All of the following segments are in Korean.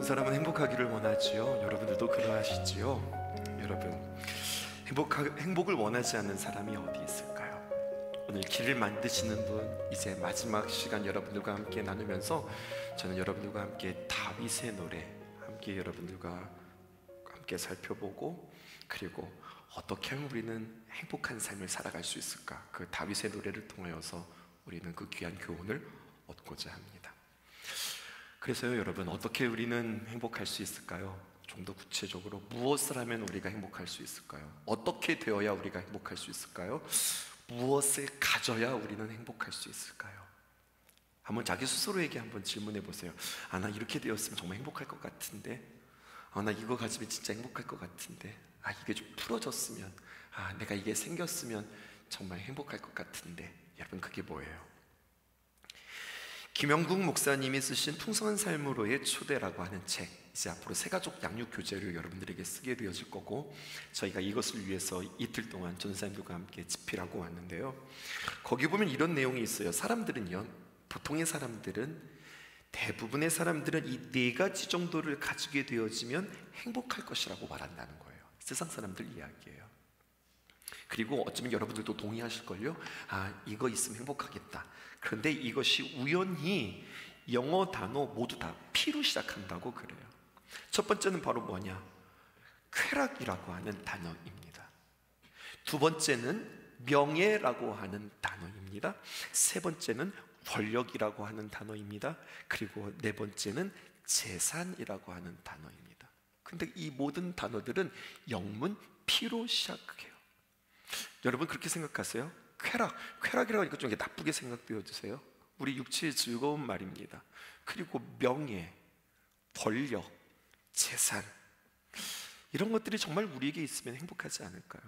사람은 행복하기를 원하지요. 여러분들도 그러하시지요. 여러분, 행복을 원하지 않는 사람이 어디 있을까요? 오늘 길을 만드시는 분, 이제 마지막 시간 여러분들과 함께 나누면서 저는 여러분들과 함께 다윗의 노래 함께 여러분들과 함께 살펴보고, 그리고 어떻게 하면 우리는 행복한 삶을 살아갈 수 있을까, 그 다윗의 노래를 통하여서 우리는 그 귀한 교훈을 얻고자 합니다. 그래서요, 여러분, 어떻게 우리는 행복할 수 있을까요? 좀 더 구체적으로 무엇을 하면 우리가 행복할 수 있을까요? 어떻게 되어야 우리가 행복할 수 있을까요? 무엇을 가져야 우리는 행복할 수 있을까요? 한번 자기 스스로에게 한번 질문해 보세요. 나 이렇게 되었으면 정말 행복할 것 같은데, 나 이거 가지면 진짜 행복할 것 같은데, 이게 좀 풀어졌으면, 내가 이게 생겼으면 정말 행복할 것 같은데. 여러분, 그게 뭐예요? 김영국 목사님이 쓰신 풍성한 삶으로의 초대라고 하는 책, 이제 앞으로 새가족 양육 교재를 여러분들에게 쓰게 되어질 거고, 저희가 이것을 위해서 이틀 동안 전사님들과 함께 집필하고 왔는데요, 거기 보면 이런 내용이 있어요. 보통의 사람들은, 대부분의 사람들은 이 4가지 정도를 가지게 되어지면 행복할 것이라고 말한다는 거예요. 세상 사람들 이야기예요. 그리고 어쩌면 여러분들도 동의하실걸요? 이거 있으면 행복하겠다. 그런데 이것이 우연히 영어 단어 모두 다 P로 시작한다고 그래요. 첫 번째는 바로 뭐냐? 쾌락이라고 하는 단어입니다. 두 번째는 명예라고 하는 단어입니다. 세 번째는 권력이라고 하는 단어입니다. 그리고 네 번째는 재산이라고 하는 단어입니다. 근데 이 모든 단어들은 영문 P로 시작해요. 여러분, 그렇게 생각하세요? 쾌락이라고 하니까 좀 나쁘게 생각되어 주세요. 우리 육체의 즐거운 말입니다. 그리고 명예, 권력, 재산, 이런 것들이 정말 우리에게 있으면 행복하지 않을까요?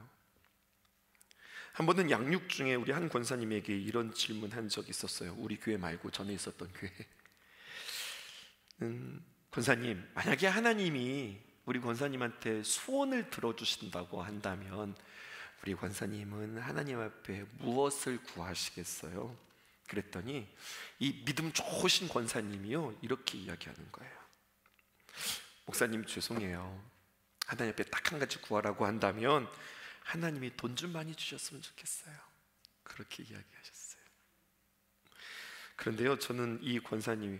한 번은 양육 중에 우리 한 권사님에게 이런 질문한 적이 있었어요. 우리 교회 말고 전에 있었던 교회. 권사님, 만약에 하나님이 우리 권사님한테 소원을 들어주신다고 한다면 우리 권사님은 하나님 앞에 무엇을 구하시겠어요? 그랬더니 이 믿음 좋으신 권사님이요, 이렇게 이야기하는 거예요. 목사님, 죄송해요. 하나님 앞에 딱 한 가지 구하라고 한다면 하나님이 돈 좀 많이 주셨으면 좋겠어요. 그렇게 이야기하셨어요. 그런데요, 저는 이 권사님이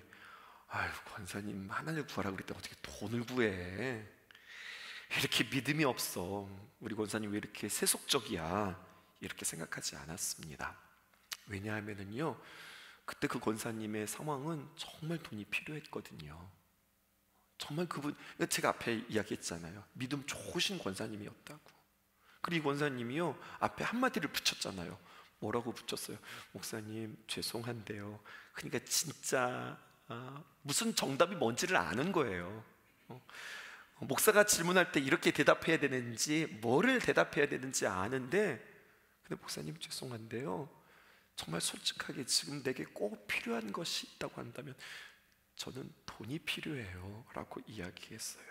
권사님, 하나님을 구하라고 그랬더니 어떻게 돈을 구해? 이렇게 믿음이 없어. 우리 권사님 왜 이렇게 세속적이야? 이렇게 생각하지 않았습니다. 왜냐하면요, 그때 그 권사님의 상황은 정말 돈이 필요했거든요. 정말 그분, 제가 앞에 이야기했잖아요. 믿음 좋으신 권사님이었다고. 그리고 이 권사님이요, 앞에 한마디를 붙였잖아요. 뭐라고 붙였어요? 목사님, 죄송한데요. 그러니까 진짜 무슨 정답이 뭔지를 아는 거예요. 목사가 질문할 때 이렇게 대답해야 되는지, 뭐를 대답해야 되는지 아는데, 근데 목사님, 죄송한데요, 정말 솔직하게 지금 내게 꼭 필요한 것이 있다고 한다면 저는 돈이 필요해요 라고 이야기했어요.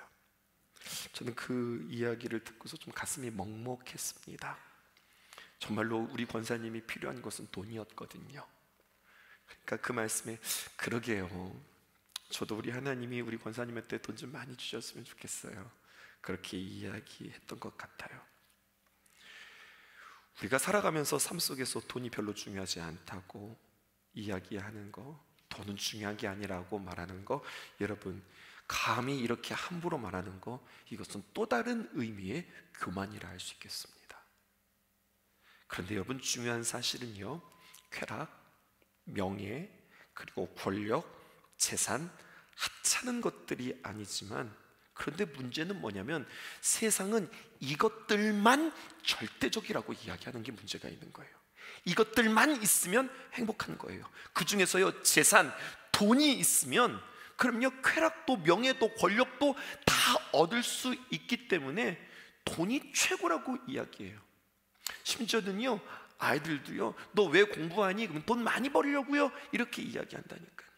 저는 그 이야기를 듣고서 좀 가슴이 먹먹했습니다. 정말로 우리 권사님이 필요한 것은 돈이었거든요. 그러니까 그 말씀에, 그러게요, 저도 우리 하나님이 우리 권사님한테 돈 좀 많이 주셨으면 좋겠어요. 그렇게 이야기했던 것 같아요. 우리가 살아가면서 삶 속에서 돈이 별로 중요하지 않다고 이야기하는 거, 돈은 중요한 게 아니라고 말하는 거, 여러분, 감히 이렇게 함부로 말하는 거, 이것은 또 다른 의미의 교만이라 할 수 있겠습니다. 그런데 여러분, 중요한 사실은요, 쾌락, 명예, 그리고 권력, 재산, 하찮은 것들이 아니지만, 그런데 문제는 뭐냐면 세상은 이것들만 절대적이라고 이야기하는 게 문제가 있는 거예요. 이것들만 있으면 행복한 거예요. 그 중에서요, 재산, 돈이 있으면 그럼요, 쾌락도 명예도 권력도 다 얻을 수 있기 때문에 돈이 최고라고 이야기해요. 심지어는요, 아이들도요, 너 왜 공부하니? 그러면 돈 많이 벌려고요, 이렇게 이야기한다니까요.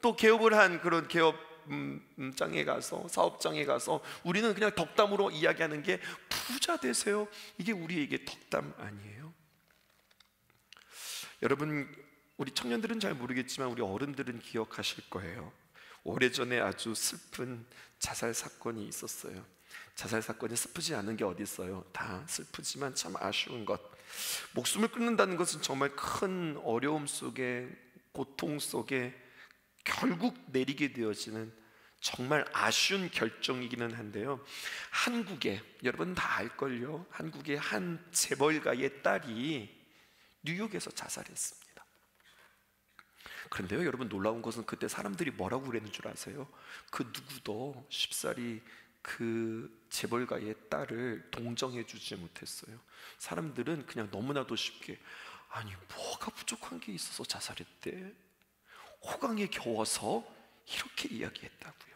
또 개업을 한 그런 개업장에 가서, 사업장에 가서 우리는 그냥 덕담으로 이야기하는 게 부자 되세요, 이게 우리에게 덕담 아니에요? 여러분, 우리 청년들은 잘 모르겠지만 우리 어른들은 기억하실 거예요. 오래전에 아주 슬픈 자살 사건이 있었어요. 자살 사건이 슬프지 않은 게 어디 있어요? 다 슬프지만 참 아쉬운 것. 목숨을 끊는다는 것은 정말 큰 어려움 속에, 고통 속에 결국 내리게 되어지는 정말 아쉬운 결정이기는 한데요, 한국에, 여러분 다 알걸요, 한국의 한 재벌가의 딸이 뉴욕에서 자살했습니다. 그런데요 여러분, 놀라운 것은 그때 사람들이 뭐라고 그랬는 줄 아세요? 그 누구도 쉽사리 그 재벌가의 딸을 동정해 주지 못했어요. 사람들은 그냥 너무나도 쉽게, 아니 뭐가 부족한 게 있어서 자살했대? 호강에 겨워서 이렇게 이야기했다고요.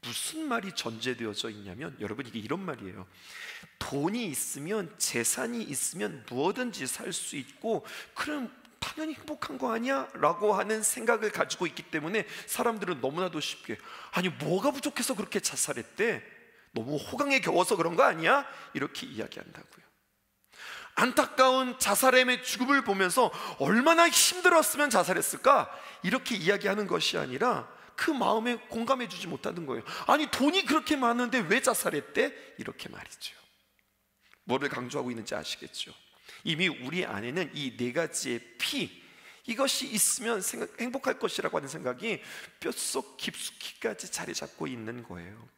무슨 말이 전제되어져 있냐면, 여러분 이게 이런 말이에요. 돈이 있으면, 재산이 있으면 무엇든지 살 수 있고, 그럼 당연히 행복한 거 아니야? 라고 하는 생각을 가지고 있기 때문에 사람들은 너무나도 쉽게, 아니 뭐가 부족해서 그렇게 자살했대? 너무 호강에 겨워서 그런 거 아니야? 이렇게 이야기한다고요. 안타까운 자살의 죽음을 보면서 얼마나 힘들었으면 자살했을까? 이렇게 이야기하는 것이 아니라 그 마음에 공감해 주지 못하는 거예요. 아니 돈이 그렇게 많은데 왜 자살했대? 이렇게 말이죠. 뭐를 강조하고 있는지 아시겠죠? 이미 우리 안에는 이 네 가지의 피, 이것이 있으면 행복할 것이라고 하는 생각이 뼛속 깊숙이까지 자리 잡고 있는 거예요.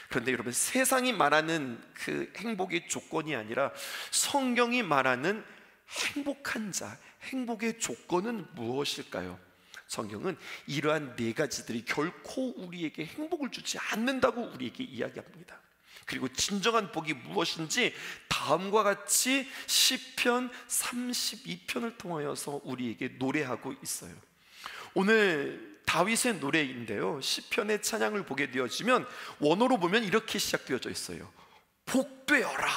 그런데 여러분, 세상이 말하는 그 행복의 조건이 아니라 성경이 말하는 행복한 자, 행복의 조건은 무엇일까요? 성경은 이러한 네 가지들이 결코 우리에게 행복을 주지 않는다고 우리에게 이야기합니다. 그리고 진정한 복이 무엇인지 다음과 같이 시편 32편을 통하여서 우리에게 노래하고 있어요. 오늘 다윗의 노래인데요, 시편의 찬양을 보게 되어지면 원어로 보면 이렇게 시작되어져 있어요. 복되어라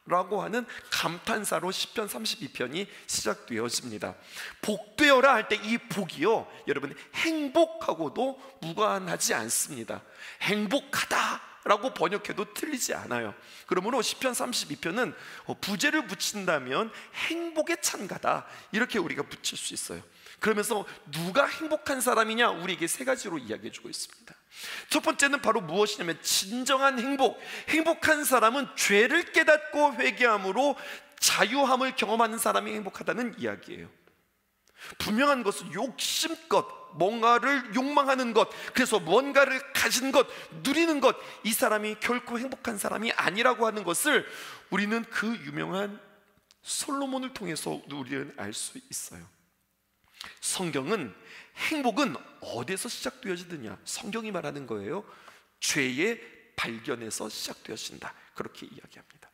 라고 하는 감탄사로 시편 32편이 시작되어집니다. 복되어라 할 때 이 복이요, 여러분 행복하고도 무관하지 않습니다. 행복하다 라고 번역해도 틀리지 않아요. 그러므로 시편 32편은 부제를 붙인다면 행복의 찬가다, 이렇게 우리가 붙일 수 있어요. 그러면서 누가 행복한 사람이냐, 우리에게 세 가지로 이야기해 주고 있습니다. 첫 번째는 바로 무엇이냐면, 진정한 행복, 행복한 사람은 죄를 깨닫고 회개함으로 자유함을 경험하는 사람이 행복하다는 이야기예요. 분명한 것은 욕심껏 뭔가를 욕망하는 것, 그래서 뭔가를 가진 것, 누리는 것, 이 사람이 결코 행복한 사람이 아니라고 하는 것을 우리는 그 유명한 솔로몬을 통해서 우리는 알 수 있어요. 성경은 행복은 어디에서 시작되어지느냐, 성경이 말하는 거예요. 죄의 발견에서 시작되어진다, 그렇게 이야기합니다.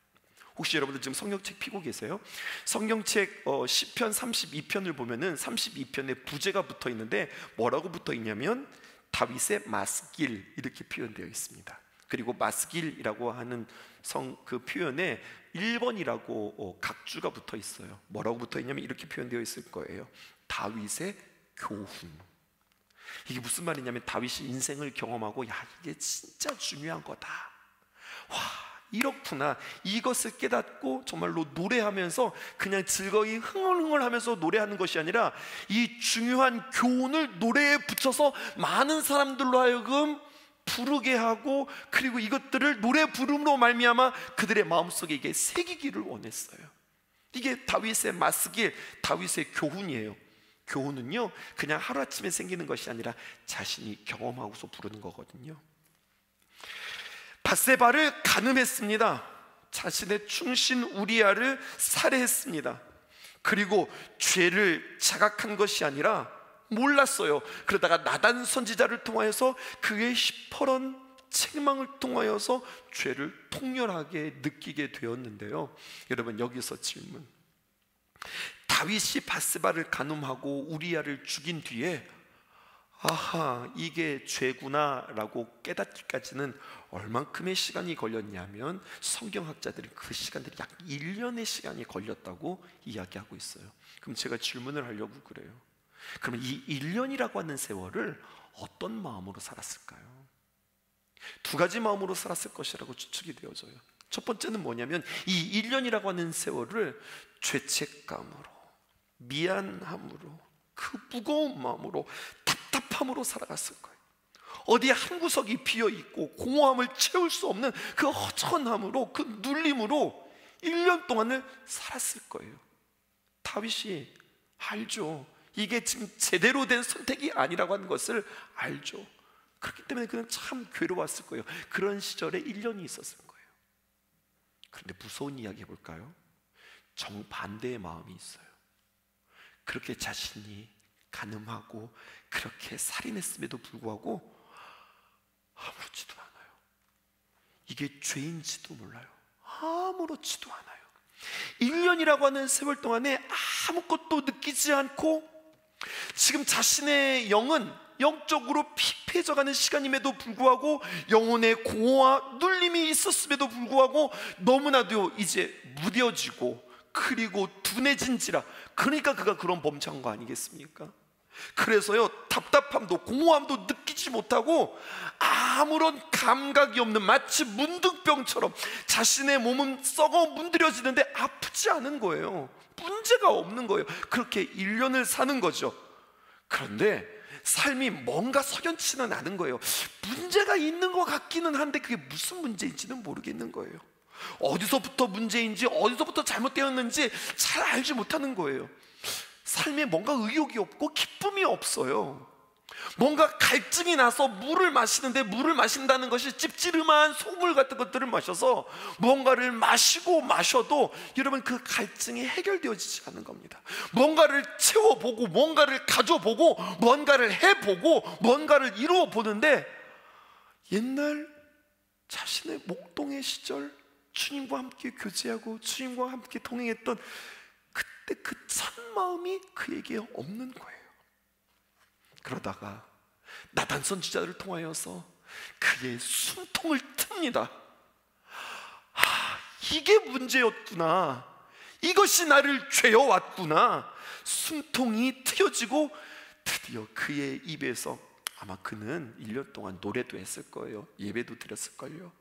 혹시 여러분들 지금 성경책 피고 계세요? 성경책 시편 32편을 보면은 32편에 부제가 붙어 있는데 뭐라고 붙어 있냐면 다윗의 마스길, 이렇게 표현되어 있습니다. 그리고 마스길이라고 하는 그 표현에 1번이라고 각주가 붙어 있어요. 뭐라고 붙어 있냐면 이렇게 표현되어 있을 거예요. 다윗의 교훈. 이게 무슨 말이냐면, 다윗이 인생을 경험하고, 야 이게 진짜 중요한 거다, 와 이렇구나, 이것을 깨닫고 정말로 노래하면서 그냥 즐거이 흥얼흥얼하면서 노래하는 것이 아니라 이 중요한 교훈을 노래에 붙여서 많은 사람들로 하여금 부르게 하고, 그리고 이것들을 노래 부름으로 말미암아 그들의 마음속에 이게 새기기를 원했어요. 이게 다윗의 마스길, 다윗의 교훈이에요. 교훈은요 그냥 하루아침에 생기는 것이 아니라 자신이 경험하고서 부르는 거거든요. 밧세바를 간음했습니다. 자신의 충신 우리아를 살해했습니다. 그리고 죄를 자각한 것이 아니라 몰랐어요. 그러다가 나단 선지자를 통하여서 그의 시퍼런 책망을 통하여서 죄를 통렬하게 느끼게 되었는데요. 여러분, 여기서 질문. 다윗이 밧세바를 간음하고 우리아를 죽인 뒤에 아하, 이게 죄구나 라고 깨닫기까지는 얼만큼의 시간이 걸렸냐면, 성경학자들은 그 시간들이 약 1년의 시간이 걸렸다고 이야기하고 있어요. 그럼 제가 질문을 하려고 그래요. 그러면 이 1년이라고 하는 세월을 어떤 마음으로 살았을까요? 두 가지 마음으로 살았을 것이라고 추측이 되어져요. 첫 번째는 뭐냐면, 이 1년이라고 하는 세월을 죄책감으로, 미안함으로, 그 무거운 마음으로, 답답함으로 살아갔을 거예요. 어디 한 구석이 비어있고 공허함을 채울 수 없는 그 허전함으로, 그 눌림으로 1년 동안을 살았을 거예요. 다윗이 알죠. 이게 지금 제대로 된 선택이 아니라고 하는 것을 알죠. 그렇기 때문에 그는 참 괴로웠을 거예요. 그런 시절에 1년이 있었을 거예요. 그런데 무서운 이야기 해볼까요? 정반대의 마음이 있어요. 그렇게 자신이 간음하고 그렇게 살인했음에도 불구하고 아무렇지도 않아요. 이게 죄인지도 몰라요. 아무렇지도 않아요. 1년이라고 하는 세월 동안에 아무것도 느끼지 않고 지금 자신의 영은 영적으로 피폐해져가는 시간임에도 불구하고 영혼의 공허와 눌림이 있었음에도 불구하고 너무나도 이제 무뎌지고 그리고 둔해진지라, 그러니까 그가 그런 범죄한 거 아니겠습니까? 그래서요, 답답함도 공허함도 느끼지 못하고 아무런 감각이 없는 마치 문득병처럼 자신의 몸은 썩어 문드려지는데 아프지 않은 거예요. 문제가 없는 거예요. 그렇게 1년을 사는 거죠. 그런데 삶이 뭔가 석연치는 않은 거예요. 문제가 있는 것 같기는 한데 그게 무슨 문제인지는 모르겠는 거예요. 어디서부터 문제인지, 어디서부터 잘못되었는지 잘 알지 못하는 거예요. 삶에 뭔가 의욕이 없고 기쁨이 없어요. 뭔가 갈증이 나서 물을 마시는데 물을 마신다는 것이 찝찝한 소물 같은 것들을 마셔서 뭔가를 마시고 마셔도 여러분 그 갈증이 해결되어지지 않는 겁니다. 뭔가를 채워보고 뭔가를 가져보고 뭔가를 해보고 뭔가를 이루어 보는데 옛날 자신의 목동의 시절 주님과 함께 교제하고 주님과 함께 동행했던 그때 그 첫 마음이 그에게 없는 거예요. 그러다가 나단 선지자를 통하여서 그의 숨통을 틉니다. 이게 문제였구나. 이것이 나를 죄어왔구나. 숨통이 트여지고 드디어 그의 입에서, 아마 그는 1년 동안 노래도 했을 거예요. 예배도 드렸을걸요.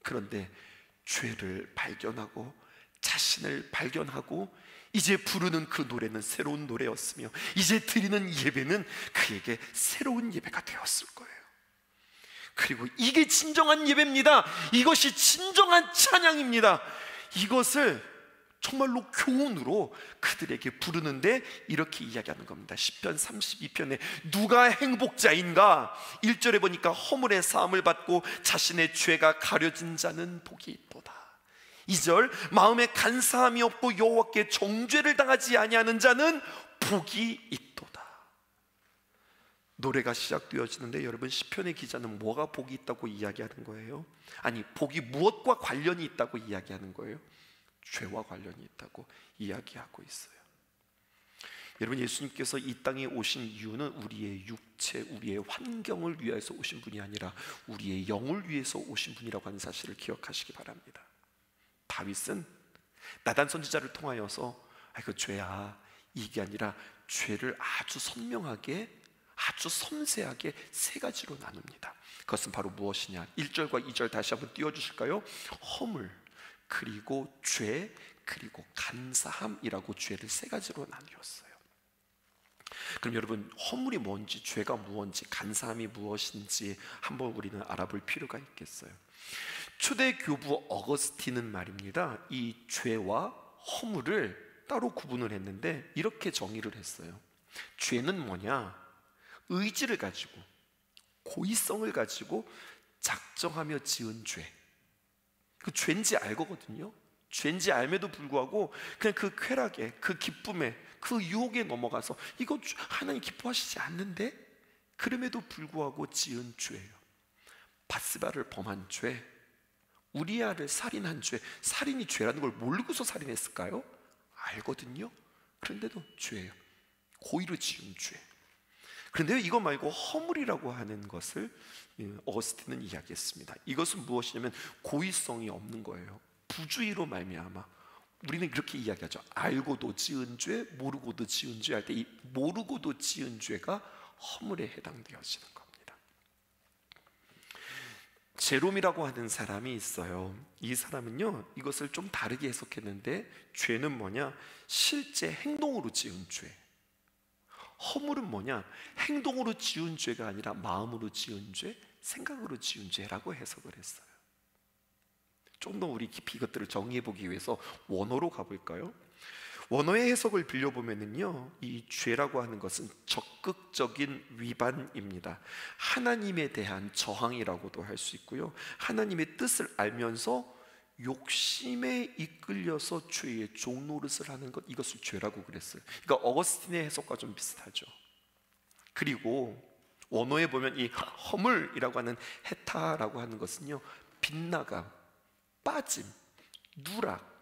그런데 죄를 발견하고 자신을 발견하고 이제 부르는 그 노래는 새로운 노래였으며 이제 드리는 예배는 그에게 새로운 예배가 되었을 거예요. 그리고 이게 진정한 예배입니다. 이것이 진정한 찬양입니다. 이것을 정말로 교훈으로 그들에게 부르는데 이렇게 이야기하는 겁니다. 시편 32편에 누가 행복자인가? 1절에 보니까 허물의 사함을 받고 자신의 죄가 가려진 자는 복이 있도다. 2절 마음에 간사함이 없고 여호와께 정죄를 당하지 아니하는 자는 복이 있도다. 노래가 시작되어지는데 여러분, 시편의 기자는 뭐가 복이 있다고 이야기하는 거예요? 아니, 복이 무엇과 관련이 있다고 이야기하는 거예요? 죄와 관련이 있다고 이야기하고 있어요. 여러분, 예수님께서 이 땅에 오신 이유는 우리의 육체, 우리의 환경을 위해서 오신 분이 아니라 우리의 영을 위해서 오신 분이라고 하는 사실을 기억하시기 바랍니다. 다윗은 나단 선지자를 통하여서 그 죄야, 이게 아니라 죄를 아주 선명하게, 아주 섬세하게 세 가지로 나눕니다. 그것은 바로 무엇이냐? 1절과 2절 다시 한번 띄워주실까요? 허물, 그리고 죄, 그리고 간사함이라고 죄를 세 가지로 나누었어요. 그럼 여러분, 허물이 뭔지, 죄가 무엇인지, 간사함이 무엇인지 한번 우리는 알아볼 필요가 있겠어요. 초대 교부 어거스틴은 말입니다, 이 죄와 허물을 따로 구분을 했는데 이렇게 정의를 했어요. 죄는 뭐냐? 의지를 가지고, 고의성을 가지고 작정하며 지은 죄. 그 죄인지 알거든요. 죄인지 알매도 불구하고 그냥 그 쾌락에, 그 기쁨에, 그 유혹에 넘어가서 이거 하나님 기뻐하시지 않는데, 그럼에도 불구하고 지은 죄예요. 밧스바를 범한 죄, 우리아를 살인한 죄. 살인이 죄라는 걸 모르고서 살인했을까요? 알거든요. 그런데도 죄예요. 고의로 지은 죄. 그런데 이거 말고 허물이라고 하는 것을 어거스틴은 이야기했습니다. 이것은 무엇이냐면 고의성이 없는 거예요. 부주의로 말미암아. 우리는 그렇게 이야기하죠. 알고도 지은 죄, 모르고도 지은 죄 할 때 이 모르고도 지은 죄가 허물에 해당되어지는 겁니다. 제롬이라고 하는 사람이 있어요. 이 사람은요, 이것을 좀 다르게 해석했는데, 죄는 뭐냐? 실제 행동으로 지은 죄. 허물은 뭐냐? 행동으로 지은 죄가 아니라 마음으로 지은 죄, 생각으로 지은 죄라고 해석을 했어요. 좀 더 우리 깊이 이것들을 정리해 보기 위해서 원어로 가볼까요? 원어의 해석을 빌려보면은요, 이 죄라고 하는 것은 적극적인 위반입니다. 하나님에 대한 저항이라고도 할 수 있고요, 하나님의 뜻을 알면서 욕심에 이끌려서 죄의 종노릇을 하는 것, 이것을 죄라고 그랬어요. 그러니까 어거스틴의 해석과 좀 비슷하죠. 그리고 원어에 보면 이 허물이라고 하는 헤타라고 하는 것은요, 빗나감, 빠짐, 누락,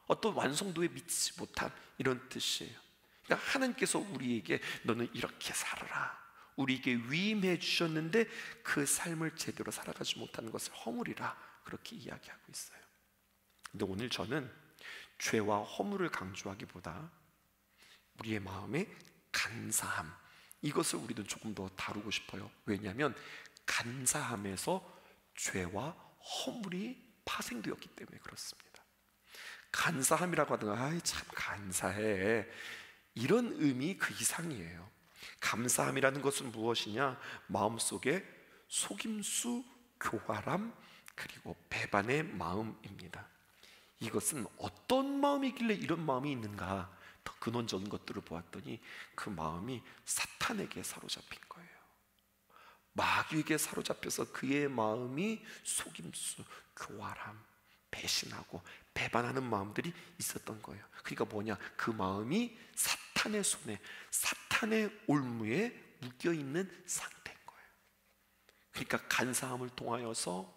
어떤 완성도에 미치지 못함, 이런 뜻이에요. 그러니까 하나님께서 우리에게 너는 이렇게 살아라, 우리에게 위임해 주셨는데 그 삶을 제대로 살아가지 못하는 것을 허물이라, 그렇게 이야기하고 있어요. 근데 오늘 저는 죄와 허물을 강조하기보다 우리의 마음의 간사함, 이것을 우리도 조금 더 다루고 싶어요. 왜냐하면 간사함에서 죄와 허물이 파생되었기 때문에 그렇습니다. 간사함이라고 하다가 아이 참 간사해, 이런 의미 그 이상이에요. 감사함이라는 것은 무엇이냐? 마음속에 속임수, 교활함, 그리고 배반의 마음입니다. 이것은 어떤 마음이길래 이런 마음이 있는가, 더 근원적인 것들을 보았더니 그 마음이 사탄에게 사로잡힌 거예요. 마귀에게 사로잡혀서 그의 마음이 속임수, 교활함, 배신하고 배반하는 마음들이 있었던 거예요. 그러니까 뭐냐? 그 마음이 사탄의 손에, 사탄의 올무에 묶여있는 상태인 거예요. 그러니까 간사함을 통하여서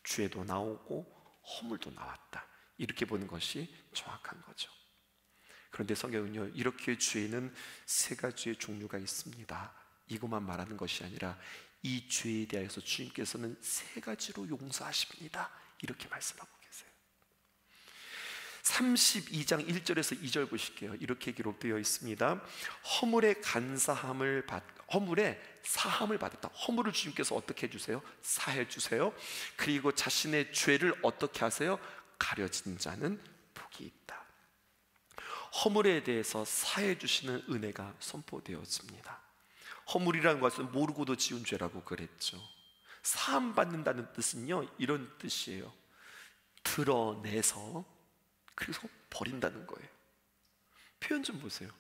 죄도 나오고 허물도 나왔다, 이렇게 보는 것이 정확한 거죠. 그런데 성경은요, 이렇게 죄에는 세 가지의 종류가 있습니다, 이것만 말하는 것이 아니라 이 죄에 대해서 주님께서는 세 가지로 용서하십니다, 이렇게 말씀하고 계세요. 32장 1절에서 2절 보실게요. 이렇게 기록되어 있습니다. 허물의 간사함을 허물의 사함을 받았다. 허물을 주님께서 어떻게 해주세요? 사해 주세요. 그리고 자신의 죄를 어떻게 하세요? 가려진 자는 복이 있다. 허물에 대해서 사해 주시는 은혜가 선포되어집니다. 허물이라는 것은 모르고도 지은 죄라고 그랬죠. 사함 받는다는 뜻은요, 이런 뜻이에요. 드러내서 그래서 버린다는 거예요. 표현 좀 보세요.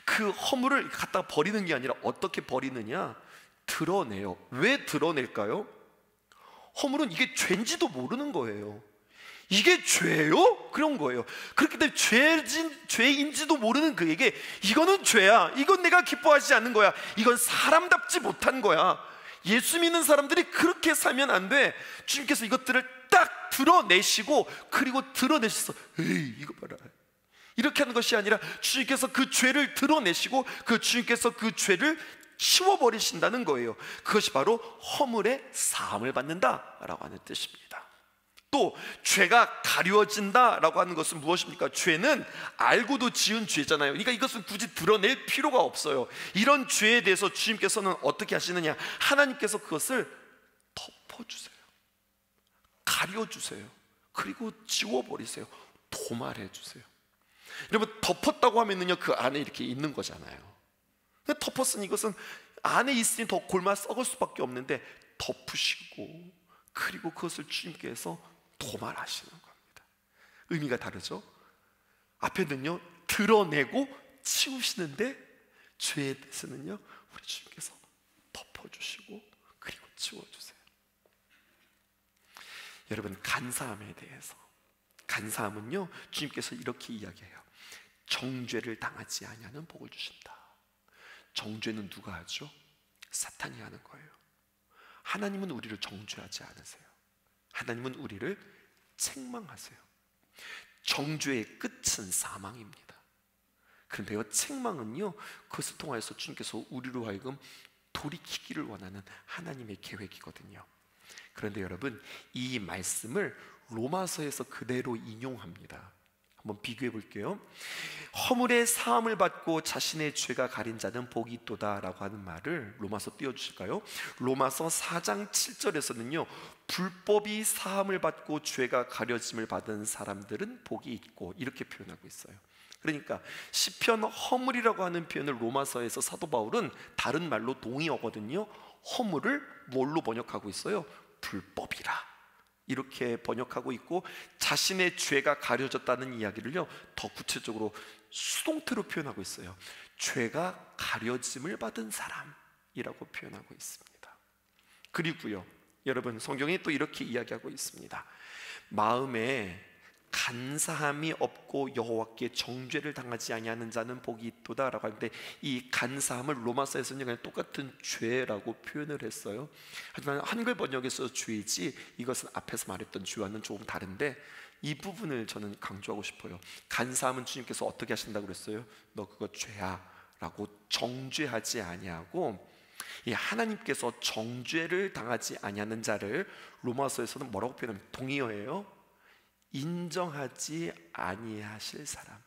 그 허물을 갖다가 버리는 게 아니라 어떻게 버리느냐? 드러내요. 왜 드러낼까요? 허물은 이게 죄인지도 모르는 거예요. 이게 죄요? 그런 거예요. 그렇기 때문에 죄인지도 모르는 그에게 이거는 죄야, 이건 내가 기뻐하지 않는 거야, 이건 사람답지 못한 거야, 예수 믿는 사람들이 그렇게 살면 안 돼. 주님께서 이것들을 딱 드러내시고, 그리고 드러내셔서 에이 이거 봐라, 이렇게 하는 것이 아니라 주님께서 그 죄를 드러내시고 그 주님께서 그 죄를 치워버리신다는 거예요. 그것이 바로 허물의 사함을 받는다라고 하는 뜻입니다. 또 죄가 가려진다라고 하는 것은 무엇입니까? 죄는 알고도 지은 죄잖아요. 그러니까 이것은 굳이 드러낼 필요가 없어요. 이런 죄에 대해서 주님께서는 어떻게 하시느냐? 하나님께서 그것을 덮어주세요, 가려주세요, 그리고 지워버리세요, 도말해주세요. 여러분, 덮었다고 하면은요, 그 안에 이렇게 있는 거잖아요. 덮었으니 이것은 안에 있으니 더 골마 썩을 수밖에 없는데 덮으시고, 그리고 그것을 주님께서 도말하시는 겁니다. 의미가 다르죠? 앞에는요 드러내고 치우시는데, 죄에 대해서는요 우리 주님께서 덮어주시고 그리고 치워주세요. 여러분, 간사함에 대해서, 간사함은요 주님께서 이렇게 이야기해요. 정죄를 당하지 아니하는 복을 주신다. 정죄는 누가 하죠? 사탄이 하는 거예요. 하나님은 우리를 정죄하지 않으세요. 하나님은 우리를 책망하세요. 정죄의 끝은 사망입니다. 그런데요, 책망은요 그것을 통하여서 주님께서 우리로 하여금 돌이키기를 원하는 하나님의 계획이거든요. 그런데 여러분, 이 말씀을 로마서에서 그대로 인용합니다. 한번 비교해 볼게요. 허물의 사함을 받고 자신의 죄가 가린 자는 복이 있도다 라고 하는 말을 로마서 띄워주실까요? 로마서 4장 7절에서는요 불법이 사함을 받고 죄가 가려짐을 받은 사람들은 복이 있고, 이렇게 표현하고 있어요. 그러니까 시편 허물이라고 하는 표현을 로마서에서 사도 바울은 다른 말로 동의어거든요. 허물을 뭘로 번역하고 있어요? 불법이라 이렇게 번역하고 있고, 자신의 죄가 가려졌다는 이야기를요 더 구체적으로 수동태로 표현하고 있어요. 죄가 가려짐을 받은 사람이라고 표현하고 있습니다. 그리고요 여러분, 성경이 또 이렇게 이야기하고 있습니다. 마음에 간사함이 없고 여호와께 정죄를 당하지 아니하는 자는 복이 있도다라고 하는데, 이 간사함을 로마서에서는 그냥 똑같은 죄라고 표현을 했어요. 하지만 한글 번역에서 죄지, 이것은 앞에서 말했던 죄와는 조금 다른데, 이 부분을 저는 강조하고 싶어요. 간사함은 주님께서 어떻게 하신다고 그랬어요? 너 그거 죄야 라고 정죄하지 아니하고, 이 하나님께서 정죄를 당하지 아니하는 자를 로마서에서는 뭐라고 표현하면 동의어예요. 인정하지 아니하실 사람,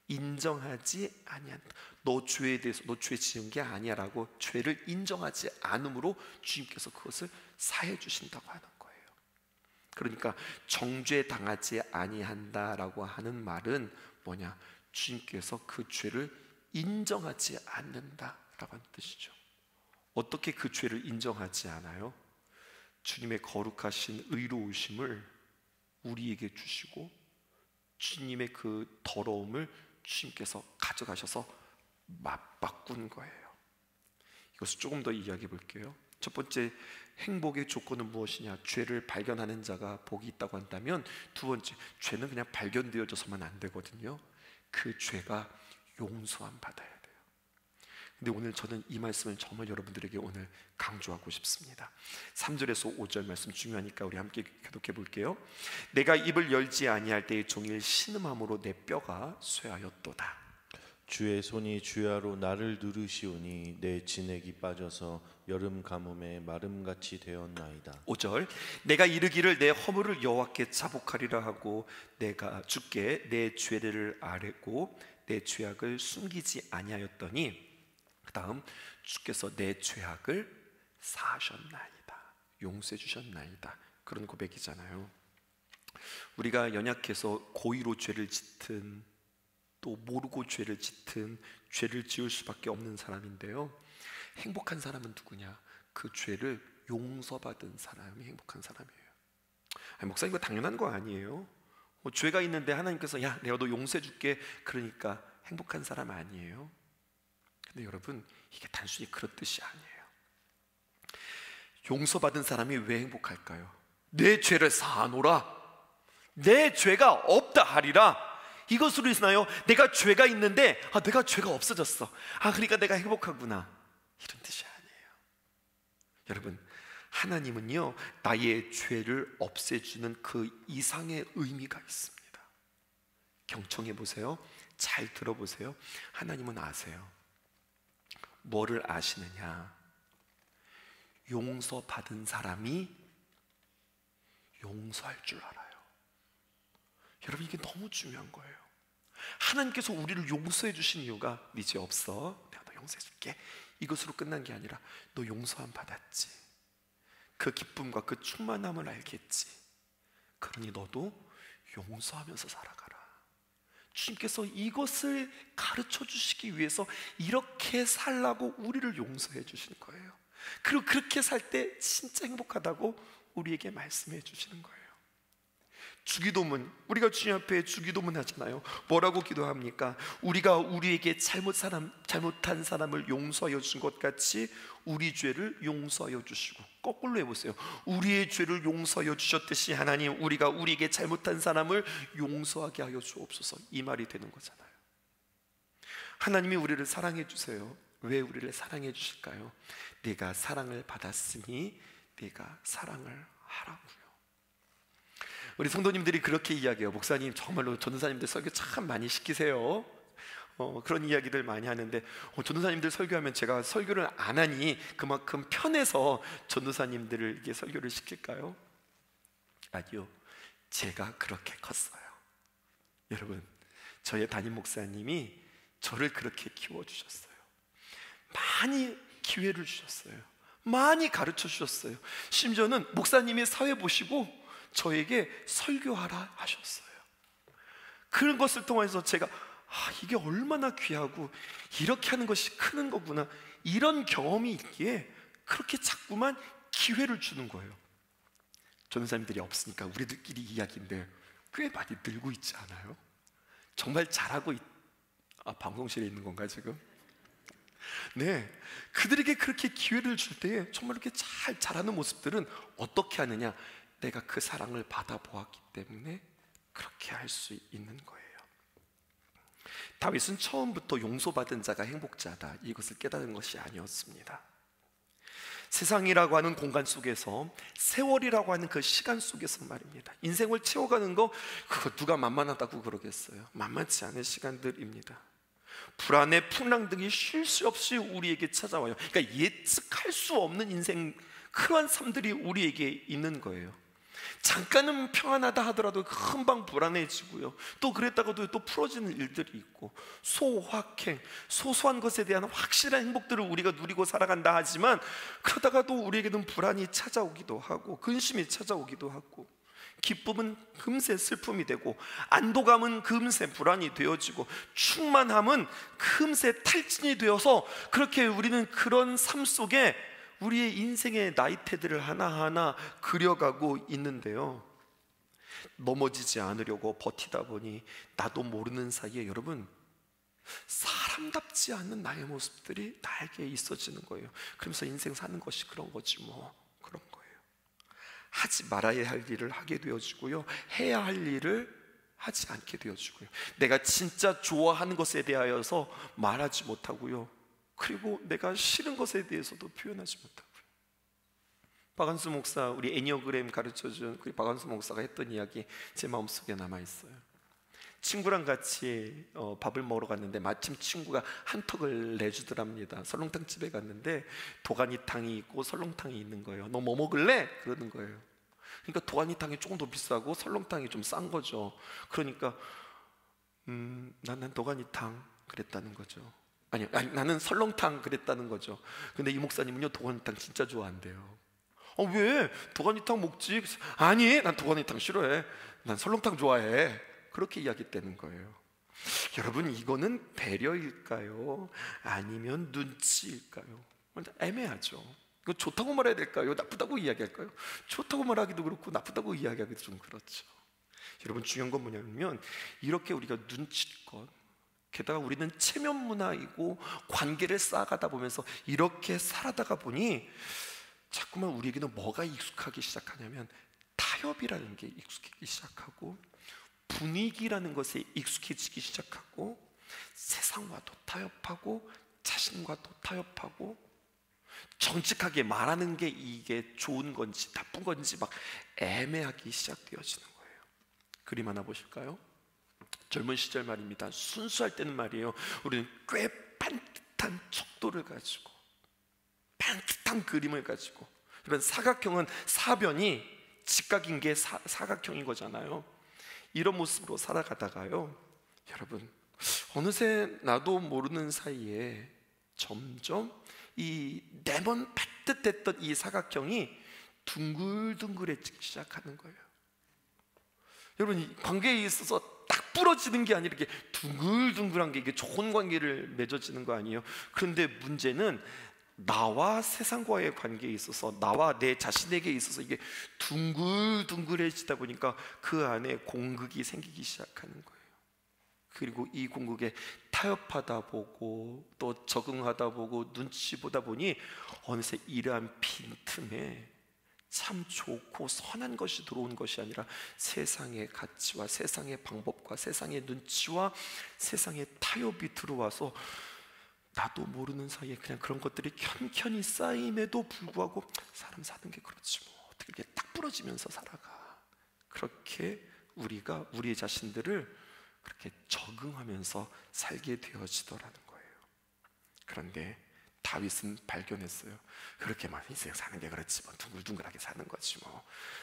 인정하지 아니한다. 너 죄에 대해서 너 죄 지은 게 아니야라고 죄를 인정하지 않음으로 주님께서 그것을 사해 주신다고 하는 거예요. 그러니까 정죄 당하지 아니한다라고 하는 말은 뭐냐? 주님께서 그 죄를 인정하지 않는다라고 하는 뜻이죠. 어떻게 그 죄를 인정하지 않아요? 주님의 거룩하신 의로우심을 우리에게 주시고, 주님의 그 더러움을 주님께서 가져가셔서 맞바꾼 거예요. 이것을 조금 더 이야기해 볼게요. 첫 번째, 행복의 조건은 무엇이냐? 죄를 발견하는 자가 복이 있다고 한다면, 두 번째, 죄는 그냥 발견되어져서만 안 되거든요. 그 죄가 용서함 받아야 돼요. 근데 오늘 저는 이 말씀을 정말 여러분들에게 오늘 강조하고 싶습니다. 3절에서 5절 말씀 중요하니까 우리 함께 교독해 볼게요. 내가 입을 열지 아니할 때의 종일 신음함으로 내 뼈가 쇠하였도다. 주의 손이 주야로 나를 누르시오니 내 진액이 빠져서 여름 가뭄에 마름같이 되었나이다. 5절, 내가 이르기를 내 허물을 여호와께 자복하리라 하고 내가 주께 내 죄를 아뢰고 내 죄악을 숨기지 아니하였더니, 그 다음 주께서 내 죄악을 사하셨나이다, 용서해 주셨나이다, 그런 고백이잖아요. 우리가 연약해서 고의로 죄를 짓든 또 모르고 죄를 짓든 죄를 지을 수밖에 없는 사람인데요, 행복한 사람은 누구냐? 그 죄를 용서받은 사람이 행복한 사람이에요. 아니, 목사님 이거 당연한 거 아니에요? 죄가 있는데 하나님께서 야 내가 너 용서해 줄게 그러니까 행복한 사람 아니에요? 근데 여러분, 이게 단순히 그런 뜻이 아니에요. 용서받은 사람이 왜 행복할까요? 내 죄를 사하노라, 내 죄가 없다 하리라. 이것으로 인하여 내가 죄가 있는데 내가 죄가 없어졌어, 그러니까 내가 행복하구나, 이런 뜻이 아니에요. 여러분, 하나님은요 나의 죄를 없애주는 그 이상의 의미가 있습니다. 경청해 보세요. 잘 들어보세요. 하나님은 아세요. 뭐를 아시느냐? 용서받은 사람이 용서할 줄 알아요. 여러분, 이게 너무 중요한 거예요. 하나님께서 우리를 용서해 주신 이유가 네 죄 없어, 내가 너 용서해 줄게, 이것으로 끝난 게 아니라 너 용서함 받았지, 그 기쁨과 그 충만함을 알겠지, 그러니 너도 용서하면서 살아가라. 주님께서 이것을 가르쳐 주시기 위해서 이렇게 살라고 우리를 용서해 주시는 거예요. 그리고 그렇게 살 때 진짜 행복하다고 우리에게 말씀해 주시는 거예요. 주기도문, 우리가 주님 앞에 주기도문 하잖아요. 뭐라고 기도합니까? 우리가 우리에게 잘못한 사람을 용서하여 준 것 같이 우리 죄를 용서하여 주시고, 거꾸로 해보세요. 우리의 죄를 용서하여 주셨듯이 하나님, 우리가 우리에게 잘못한 사람을 용서하게 하여 주옵소서, 이 말이 되는 거잖아요. 하나님이 우리를 사랑해 주세요. 왜 우리를 사랑해 주실까요? 내가 사랑을 받았으니 내가 사랑을 하라고요. 우리 성도님들이 그렇게 이야기해요. 목사님 정말로 전도사님들 설교 참 많이 시키세요. 그런 이야기들 많이 하는데, 전도사님들 설교하면 제가 설교를 안 하니 그만큼 편해서 전도사님들에게 설교를 시킬까요? 아니요, 제가 그렇게 컸어요. 여러분, 저의 담임 목사님이 저를 그렇게 키워주셨어요. 많이 기회를 주셨어요. 많이 가르쳐 주셨어요. 심지어는 목사님이 사회 보시고 저에게 설교하라 하셨어요. 그런 것을 통해서 제가 이게 얼마나 귀하고 이렇게 하는 것이 크는 거구나, 이런 경험이 있기에 그렇게 자꾸만 기회를 주는 거예요. 전도사님들이 없으니까 우리들끼리 이야기인데 꽤 많이 늘고 있지 않아요? 정말 잘하고 방송실에 있는 건가 지금? 네, 그들에게 그렇게 기회를 줄 때에 정말 이렇게 잘 자라는 모습들은 어떻게 하느냐? 내가 그 사랑을 받아보았기 때문에 그렇게 할 수 있는 거예요. 다윗은 처음부터 용서받은 자가 행복자다, 이것을 깨달은 것이 아니었습니다. 세상이라고 하는 공간 속에서, 세월이라고 하는 그 시간 속에서 말입니다, 인생을 채워가는 거, 그거 누가 만만하다고 그러겠어요? 만만치 않은 시간들입니다. 불안의 풍랑 등이 쉴 새 없이 우리에게 찾아와요. 그러니까 예측할 수 없는 인생, 그러한 삶들이 우리에게 있는 거예요. 잠깐은 평안하다 하더라도 금방 불안해지고요, 또 그랬다가도 또 풀어지는 일들이 있고, 소확행, 소소한 것에 대한 확실한 행복들을 우리가 누리고 살아간다 하지만, 그러다가도 우리에게는 불안이 찾아오기도 하고, 근심이 찾아오기도 하고, 기쁨은 금세 슬픔이 되고, 안도감은 금세 불안이 되어지고, 충만함은 금세 탈진이 되어서, 그렇게 우리는 그런 삶 속에 우리의 인생의 나이테들을 하나하나 그려가고 있는데요, 넘어지지 않으려고 버티다 보니 나도 모르는 사이에 여러분, 사람답지 않은 나의 모습들이 나에게 있어지는 거예요. 그러면서 인생 사는 것이 그런 거지 뭐, 그런 거예요. 하지 말아야 할 일을 하게 되어지고요, 해야 할 일을 하지 않게 되어지고요, 내가 진짜 좋아하는 것에 대하여서 말하지 못하고요, 그리고 내가 싫은 것에 대해서도 표현하지 못하고요. 박완수 목사, 우리 애니어그램 가르쳐준 우리 박완수 목사가 했던 이야기 제 마음속에 남아있어요. 친구랑 같이 밥을 먹으러 갔는데 마침 친구가 한턱을 내주더랍니다. 설렁탕 집에 갔는데 도가니탕이 있고 설렁탕이 있는 거예요. 너 뭐 먹을래? 그러는 거예요. 그러니까 도가니탕이 조금 더 비싸고 설렁탕이 좀 싼 거죠. 그러니까 난 도가니탕 그랬다는 거죠. 아니, 나는 설렁탕 그랬다는 거죠. 근데 이 목사님은요, 도가니탕 진짜 좋아한대요. 왜? 도가니탕 먹지. 아니, 난 도가니탕 싫어해. 난 설렁탕 좋아해. 그렇게 이야기했다는 거예요. 여러분, 이거는 배려일까요? 아니면 눈치일까요? 애매하죠. 이거 좋다고 말해야 될까요? 나쁘다고 이야기할까요? 좋다고 말하기도 그렇고 나쁘다고 이야기하기도 좀 그렇죠. 여러분, 중요한 건 뭐냐면, 이렇게 우리가 눈치껏, 게다가 우리는 체면 문화이고 관계를 쌓아가다 보면서 이렇게 살아다가 보니 자꾸만 우리에게는 뭐가 익숙하기 시작하냐면, 타협이라는 게 익숙해지기 시작하고, 분위기라는 것에 익숙해지기 시작하고, 세상과도 타협하고 자신과도 타협하고, 정직하게 말하는 게 이게 좋은 건지 나쁜 건지 막 애매하기 시작되어지는 거예요. 그림 하나 보실까요? 젊은 시절 말입니다. 순수할 때는 말이에요, 우리는 꽤 반듯한 척도를 가지고, 반듯한 그림을 가지고, 그러면 사각형은 사변이 직각인 게 사각형인 거잖아요. 이런 모습으로 살아가다가요, 여러분, 어느새 나도 모르는 사이에 점점 이 네번 반듯했던 이 사각형이 둥글둥글해지기 시작하는 거예요. 여러분, 이 관계에 있어서 딱 부러지는 게 아니라 이렇게 둥글둥글한 게, 이게 좋은 관계를 맺어지는 거 아니에요? 그런데 문제는 나와 세상과의 관계에 있어서, 나와 내 자신에게 있어서 이게 둥글둥글해지다 보니까 그 안에 공극이 생기기 시작하는 거예요. 그리고 이 공극에 타협하다 보고 또 적응하다 보고 눈치 보다 보니 어느새 이러한 빈틈에 참 좋고 선한 것이 들어온 것이 아니라 세상의 가치와 세상의 방법과 세상의 눈치와 세상의 타협이 들어와서 나도 모르는 사이에 그냥 그런 것들이 켠켠이 쌓임에도 불구하고, 사람 사는 게 그렇지 뭐, 어떻게 이렇게 딱 부러지면서 살아가. 그렇게 우리가 우리의 자신들을 그렇게 적응하면서 살게 되어지더라는 거예요. 그런데 다윗은 발견했어요. 그렇게만 인생 사는 게 그렇지 뭐, 둥글둥글하게 사는 거지 뭐.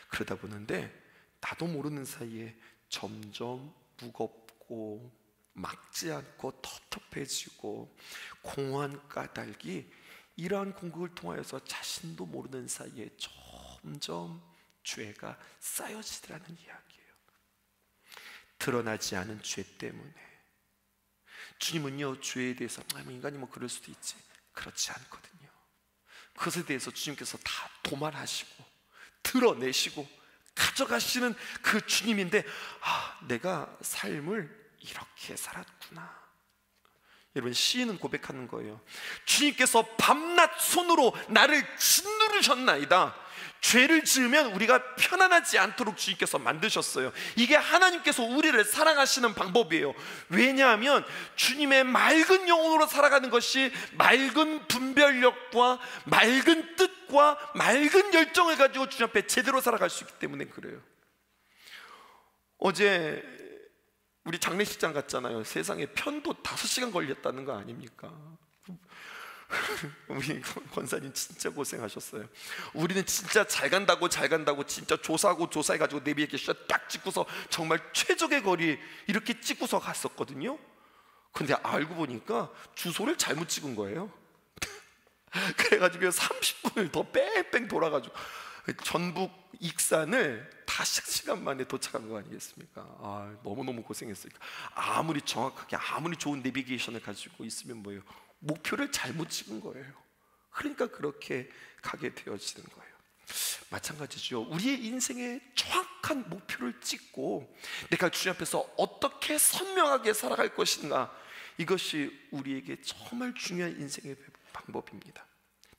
그러다 보는데 나도 모르는 사이에 점점 무겁고 막지 않고 텁텁해지고 공허한 까닭이, 이러한 공격을 통하여서 자신도 모르는 사이에 점점 죄가 쌓여지더라는 이야기예요. 드러나지 않은 죄 때문에, 주님은요, 죄에 대해서 인간이 뭐 그럴 수도 있지, 그렇지 않거든요. 그것에 대해서 주님께서 다 도말하시고 드러내시고 가져가시는 그 주님인데, 내가 삶을 이렇게 살았구나. 여러분, 시인은 고백하는 거예요. 주님께서 밤낮 손으로 나를 짓누르셨나이다. 죄를 지으면 우리가 편안하지 않도록 주님께서 만드셨어요. 이게 하나님께서 우리를 사랑하시는 방법이에요. 왜냐하면 주님의 맑은 영혼으로 살아가는 것이 맑은 분별력과 맑은 뜻과 맑은 열정을 가지고 주님 앞에 제대로 살아갈 수 있기 때문에 그래요. 어제 우리 장례식장 갔잖아요. 세상에 편도 5시간 걸렸다는 거 아닙니까? 우리 권사님 진짜 고생하셨어요. 우리는 진짜 잘 간다고 진짜 조사하고 조사해가지고 내비에게 딱 찍고서 정말 최적의 거리 이렇게 찍고서 갔었거든요. 근데 알고 보니까 주소를 잘못 찍은 거예요. 그래가지고 30분을 더 뺑뺑 돌아가지고 전북 익산을 다 시간 만에 도착한 거 아니겠습니까? 너무너무 고생했으니까. 아무리 정확하게 아무리 좋은 내비게이션을 가지고 있으면 뭐예요? 목표를 잘못 찍은 거예요. 그러니까 그렇게 가게 되어지는 거예요. 마찬가지죠. 우리의 인생에 정확한 목표를 찍고 내가 주님 앞에서 어떻게 선명하게 살아갈 것인가, 이것이 우리에게 정말 중요한 인생의 방법입니다.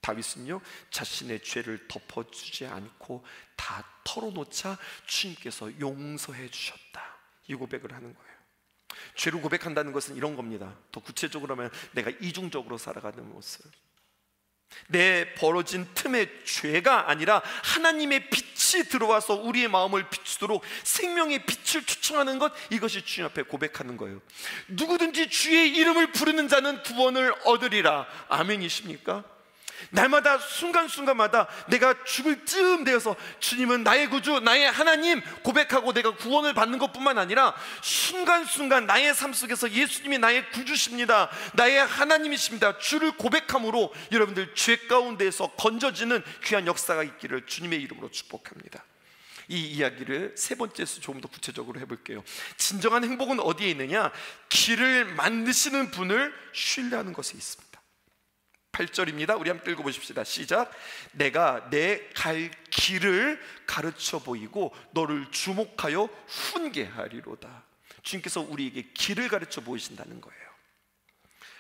다윗은요, 자신의 죄를 덮어주지 않고 다 털어놓자 주님께서 용서해 주셨다, 이 고백을 하는 거예요. 죄를 고백한다는 것은 이런 겁니다. 더 구체적으로 하면 내가 이중적으로 살아가는 모습, 내 벌어진 틈에 죄가 아니라 하나님의 빛이 들어와서 우리의 마음을 비추도록 생명의 빛을 초청하는 것, 이것이 주님 앞에 고백하는 거예요. 누구든지 주의 이름을 부르는 자는 구원을 얻으리라. 아멘이십니까? 날마다 순간순간마다 내가 죽을 쯤 되어서 주님은 나의 구주, 나의 하나님 고백하고 내가 구원을 받는 것뿐만 아니라 순간순간 나의 삶 속에서 예수님이 나의 구주십니다, 나의 하나님이십니다, 주를 고백함으로 여러분들 죄 가운데에서 건져지는 귀한 역사가 있기를 주님의 이름으로 축복합니다. 이 이야기를 세 번째에서 조금 더 구체적으로 해볼게요. 진정한 행복은 어디에 있느냐? 길을 만드시는 분을 신뢰하는 것에 있습니다. 8절입니다. 우리 함께 읽어보십시다. 시작. 내가 내 갈 길을 가르쳐 보이고 너를 주목하여 훈계하리로다. 주님께서 우리에게 길을 가르쳐 보이신다는 거예요.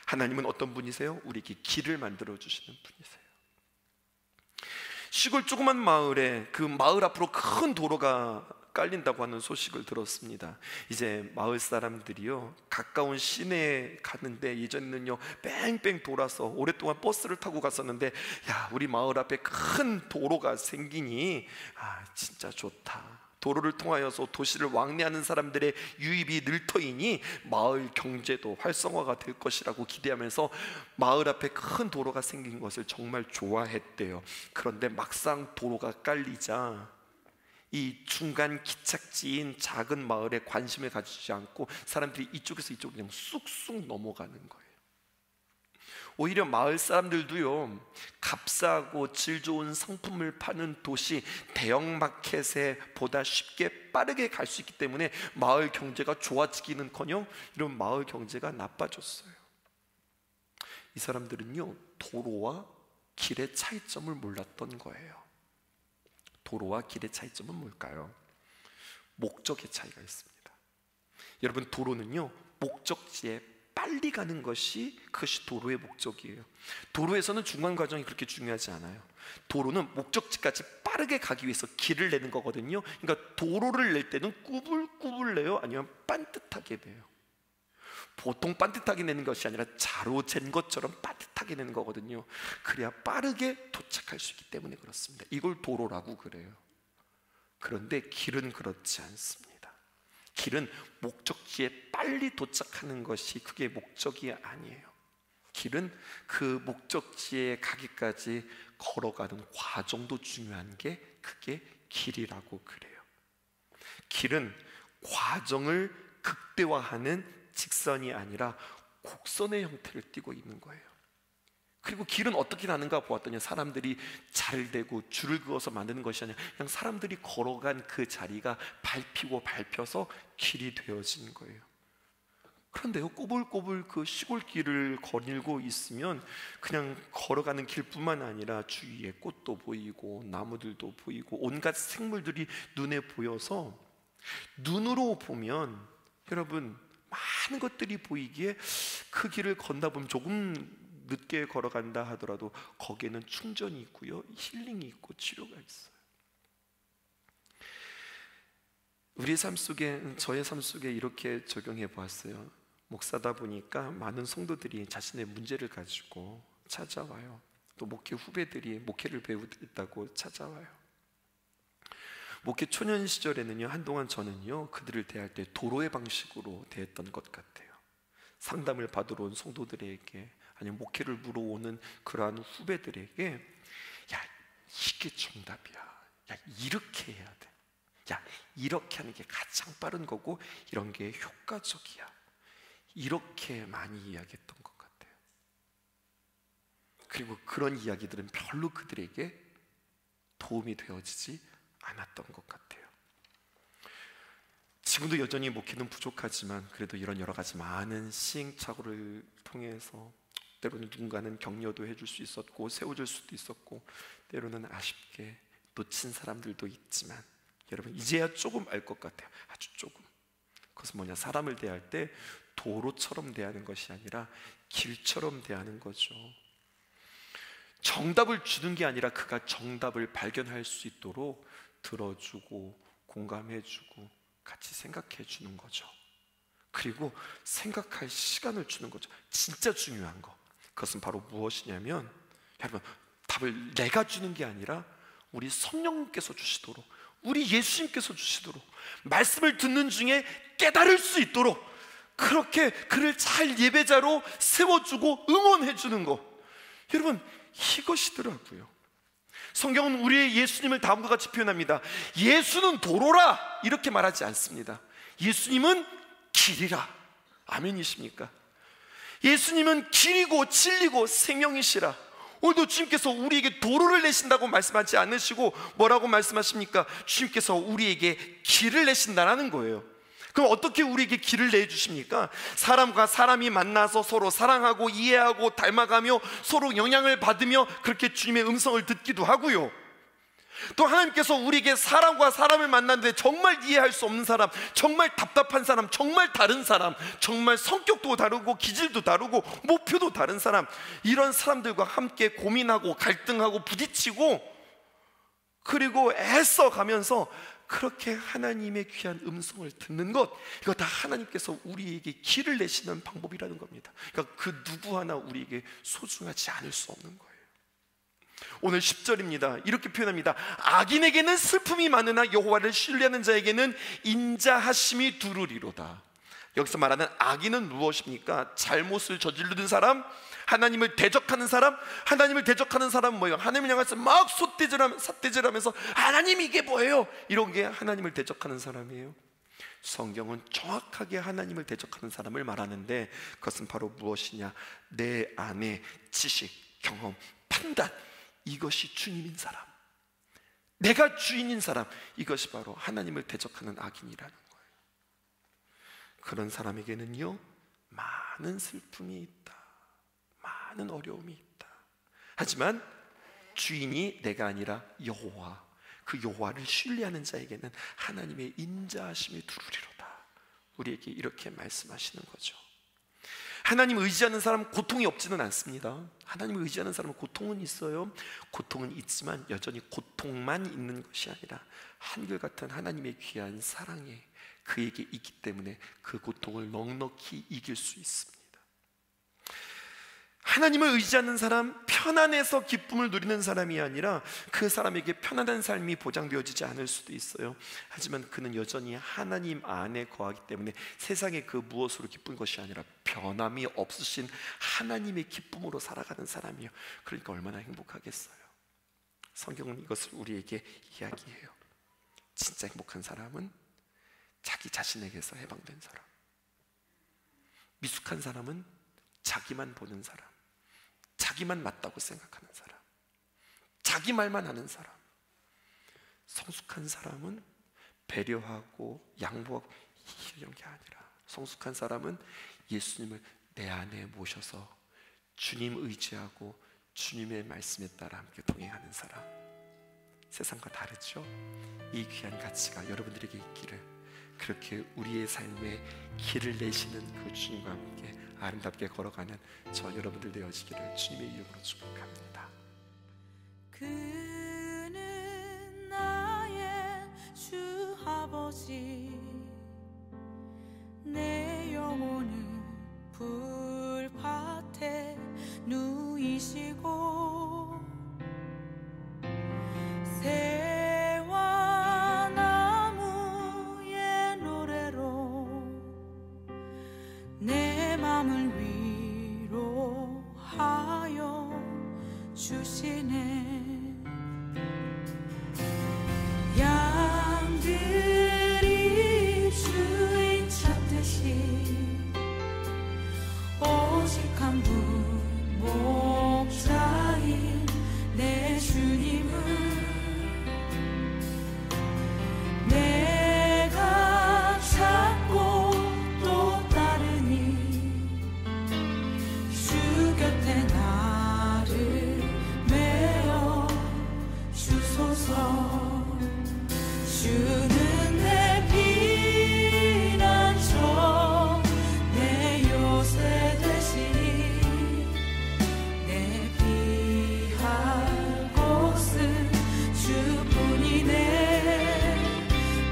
하나님은 어떤 분이세요? 우리에게 길을 만들어 주시는 분이세요. 시골 조그만 마을에 그 마을 앞으로 큰 도로가 깔린다고 하는 소식을 들었습니다. 이제 마을 사람들이요, 가까운 시내에 가는데 예전에는요 뺑뺑 돌아서 오랫동안 버스를 타고 갔었는데, 야, 우리 마을 앞에 큰 도로가 생기니 진짜 좋다. 도로를 통하여서 도시를 왕래하는 사람들의 유입이 늘 터이니 마을 경제도 활성화가 될 것이라고 기대하면서 마을 앞에 큰 도로가 생긴 것을 정말 좋아했대요. 그런데 막상 도로가 깔리자 이 중간 기착지인 작은 마을에 관심을 가지지 않고 사람들이 이쪽에서 이쪽으로 그냥 쑥쑥 넘어가는 거예요. 오히려 마을 사람들도요, 값싸고 질 좋은 상품을 파는 도시 대형마켓에 보다 쉽게 빠르게 갈 수 있기 때문에 마을 경제가 좋아지기는커녕 이런 마을 경제가 나빠졌어요. 이 사람들은요, 도로와 길의 차이점을 몰랐던 거예요. 도로와 길의 차이점은 뭘까요? 목적의 차이가 있습니다. 여러분, 도로는요 목적지에 빨리 가는 것이, 그것이 도로의 목적이에요. 도로에서는 중간 과정이 그렇게 중요하지 않아요. 도로는 목적지까지 빠르게 가기 위해서 길을 내는 거거든요. 그러니까 도로를 낼 때는 꾸불꾸불 내요, 아니면 반듯하게 내요. 보통 반듯하게 내는 것이 아니라 자로 잰 것처럼 반듯하게 내는 거거든요. 그래야 빠르게 도착할 수 있기 때문에 그렇습니다. 이걸 도로라고 그래요. 그런데 길은 그렇지 않습니다. 길은 목적지에 빨리 도착하는 것이 그게 목적이 아니에요. 길은 그 목적지에 가기까지 걸어가는 과정도 중요한 게 그게 길이라고 그래요. 길은 과정을 극대화하는 직선이 아니라 곡선의 형태를 띠고 있는 거예요. 그리고 길은 어떻게 나는가 보았더니 사람들이 잘 되고 줄을 그어서 만드는 것이 아니라 그냥 사람들이 걸어간 그 자리가 밟히고 밟혀서 길이 되어진 거예요. 그런데요, 꼬불꼬불 그 시골길을 거닐고 있으면 그냥 걸어가는 길뿐만 아니라 주위에 꽃도 보이고 나무들도 보이고 온갖 생물들이 눈에 보여서 눈으로 보면 여러분 많은 것들이 보이기에 그 길을 걷다 보면 조금 늦게 걸어간다 하더라도 거기에는 충전이 있고요, 힐링이 있고 치료가 있어요. 우리의 삶 속에, 저의 삶 속에 이렇게 적용해 보았어요. 목사다 보니까 많은 성도들이 자신의 문제를 가지고 찾아와요. 또 목회 후배들이 목회를 배우겠다고 찾아와요. 목회 초년 시절에는요, 한동안 저는요 그들을 대할 때 도로의 방식으로 대했던 것 같아요. 상담을 받으러 온 성도들에게, 아니면 목회를 물어오는 그러한 후배들에게, 야 이게 정답이야, 야 이렇게 해야 돼, 야 이렇게 하는 게 가장 빠른 거고 이런 게 효과적이야, 이렇게 많이 이야기했던 것 같아요. 그리고 그런 이야기들은 별로 그들에게 도움이 되어지지 않았던 것 같아요. 지금도 여전히 목회는 부족하지만 그래도 이런 여러 가지 많은 시행착오를 통해서 때로는 누군가는 격려도 해줄 수 있었고 세워줄 수도 있었고, 때로는 아쉽게 놓친 사람들도 있지만 여러분 이제야 조금 알 것 같아요. 아주 조금. 그것은 뭐냐, 사람을 대할 때 도로처럼 대하는 것이 아니라 길처럼 대하는 거죠. 정답을 주는 게 아니라 그가 정답을 발견할 수 있도록 들어주고 공감해주고 같이 생각해주는 거죠. 그리고 생각할 시간을 주는 거죠. 진짜 중요한 거, 그것은 바로 무엇이냐면, 여러분 답을 내가 주는 게 아니라 우리 성령님께서 주시도록, 우리 예수님께서 주시도록, 말씀을 듣는 중에 깨달을 수 있도록 그렇게 그를 잘 예배자로 세워주고 응원해주는 거, 여러분 이것이더라고요. 성경은 우리의 예수님을 다음과 같이 표현합니다. 예수는 도로라 이렇게 말하지 않습니다. 예수님은 길이라. 아멘이십니까? 예수님은 길이고 진리고 생명이시라. 오늘도 주님께서 우리에게 도로를 내신다고 말씀하지 않으시고 뭐라고 말씀하십니까? 주님께서 우리에게 길을 내신다라는 거예요. 그럼 어떻게 우리에게 길을 내주십니까? 사람과 사람이 만나서 서로 사랑하고 이해하고 닮아가며 서로 영향을 받으며 그렇게 주님의 음성을 듣기도 하고요, 또 하나님께서 우리에게 사람과 사람을 만났는데 정말 이해할 수 없는 사람, 정말 답답한 사람, 정말 다른 사람, 정말 성격도 다르고 기질도 다르고 목표도 다른 사람, 이런 사람들과 함께 고민하고 갈등하고 부딪히고 그리고 애써 가면서 그렇게 하나님의 귀한 음성을 듣는 것, 이거 다 하나님께서 우리에게 길을 내시는 방법이라는 겁니다. 그러니까 그 누구 하나 우리에게 소중하지 않을 수 없는 거예요. 오늘 10절입니다. 이렇게 표현합니다. 악인에게는 슬픔이 많으나 여호와를 신뢰하는 자에게는 인자하심이 두루리로다. 여기서 말하는 악인은 무엇입니까? 잘못을 저지르는 사람, 하나님을 대적하는 사람. 하나님을 대적하는 사람은 뭐예요? 하나님을 향해서 막 삿대질하면서 하나님 이게 뭐예요? 이런 게 하나님을 대적하는 사람이에요. 성경은 정확하게 하나님을 대적하는 사람을 말하는데 그것은 바로 무엇이냐? 내 안에 지식, 경험, 판단, 이것이 주님인 사람, 내가 주인인 사람, 이것이 바로 하나님을 대적하는 악인이라는 거예요. 그런 사람에게는요 많은 슬픔이 있다, 많은 어려움이 있다. 하지만 주인이 내가 아니라 여호와, 그 여호와를 신뢰하는 자에게는 하나님의 인자하심이 두루리로다. 우리에게 이렇게 말씀하시는 거죠. 하나님 의지하는 사람은 고통이 없지는 않습니다. 하나님을 의지하는 사람은 고통은 있어요. 고통은 있지만 여전히 고통만 있는 것이 아니라 한결같은 하나님의 귀한 사랑이 그에게 있기 때문에 그 고통을 넉넉히 이길 수 있습니다. 하나님을 의지하는 사람, 편안해서 기쁨을 누리는 사람이 아니라 그 사람에게 편안한 삶이 보장되어지지 않을 수도 있어요. 하지만 그는 여전히 하나님 안에 거하기 때문에 세상의 그 무엇으로 기쁜 것이 아니라 변함이 없으신 하나님의 기쁨으로 살아가는 사람이에요. 그러니까 얼마나 행복하겠어요. 성경은 이것을 우리에게 이야기해요. 진짜 행복한 사람은 자기 자신에게서 해방된 사람, 미숙한 사람은 자기만 보는 사람, 자기만 맞다고 생각하는 사람, 자기 말만 하는 사람. 성숙한 사람은 배려하고 양보하고 이런 게 아니라, 성숙한 사람은 예수님을 내 안에 모셔서 주님 의지하고 주님의 말씀에 따라 함께 동행하는 사람, 세상과 다르죠? 이 귀한 가치가 여러분들에게 있기를, 그렇게 우리의 삶에 길을 내시는 그 주님과 함께 아름답게 걸어가는 저 여러분들 되어지기를 주님의 이름으로 축복합니다. 그는 나의 주 아버지, 내 영혼을 불밭에 누이시고 새와 나무의 노래로 내 맘을 위로하여 주시네. 양들이 주인 찾듯이 오직 한 분 목자인 내 주님을 내가 찾고 또 따르니 주 곁에 나를 메어 주소서. 주는 내 피난처 내 요새 되시니 내 피할 곳은 주뿐이네.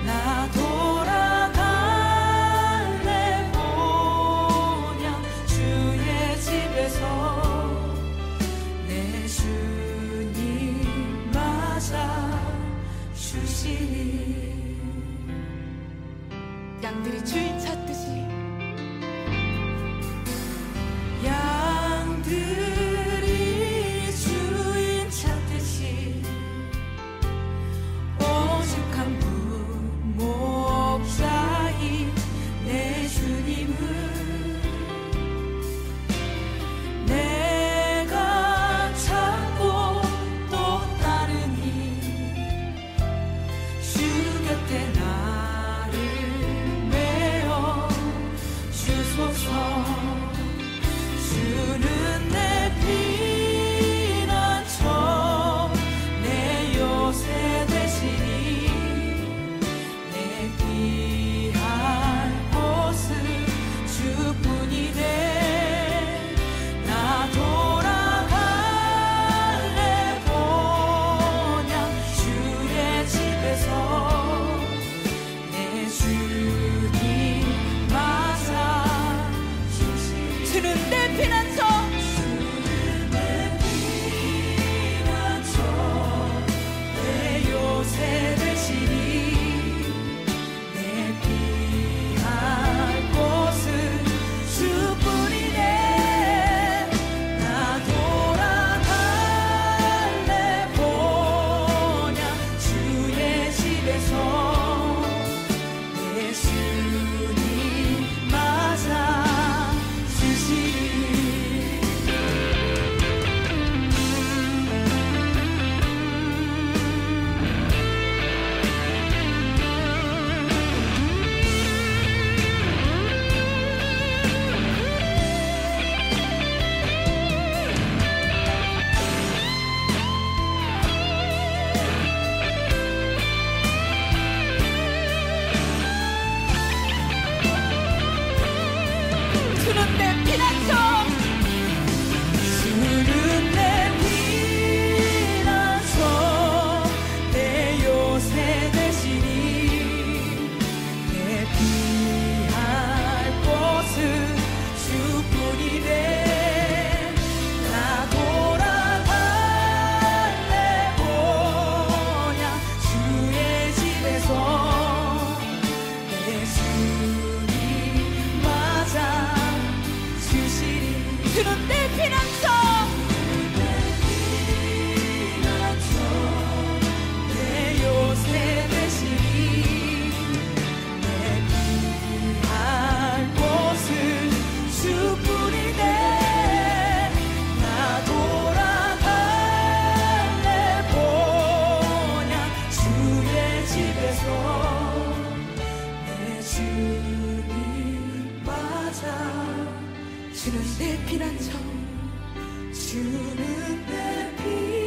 나 돌아갈래 본향 주의 집에서 내 주님 맞아 주시니. 양들이 주인 찾듯이 양들이 주인 찾듯이 오직 한 분 목자인 내 주님을 내가 찾고 또 따르니 주 곁에 나를 메어 주소서. 주는 내 피난처 내 요새 되시니 내 피할 곳은 주뿐이네. 나 돌아갈래 본향 주의 집에서 내 주님 맞아 주시니. 주는 내 피난처 주는 내 피난처 내 요새 되시니 내 피할 곳은 주뿐이네. 나 돌아갈래 본향 주의 집에서 내 주님 맞아 주시니. 주는 내 피난처 주는 내 피난처 내 요새 되시니 내 피할 곳은 주뿐이네. 나 돌아갈래 본향 주의 집에서 내 주님 맞아 주시리. 주는 내 피난처 내 요새 되시니 내 피할 곳은 주뿐이네. 나 돌아갈래 본향 주의 집에서 내 주님 맞아 내 피난처 주는 내 피난처